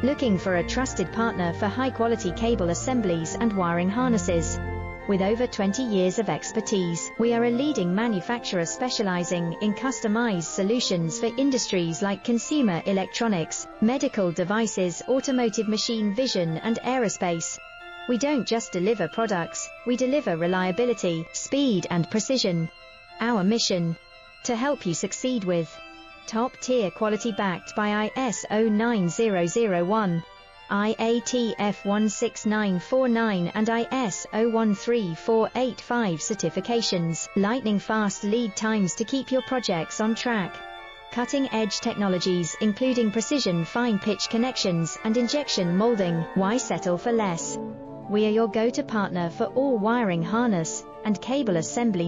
Looking for a trusted partner for high-quality cable assemblies and wiring harnesses? With over 20 years of expertise, we are a leading manufacturer specializing in customized solutions for industries like consumer electronics, medical devices, automotive machine vision, and aerospace. We don't just deliver products, we deliver reliability, speed, and precision. Our mission: to help you succeed with top-tier quality backed by ISO 9001, IATF 16949 and ISO 13485 certifications, lightning-fast lead times to keep your projects on track. Cutting-edge technologies including precision fine-pitch connections and injection molding. Why settle for less? We are your go-to partner for all wiring harness and cable assembly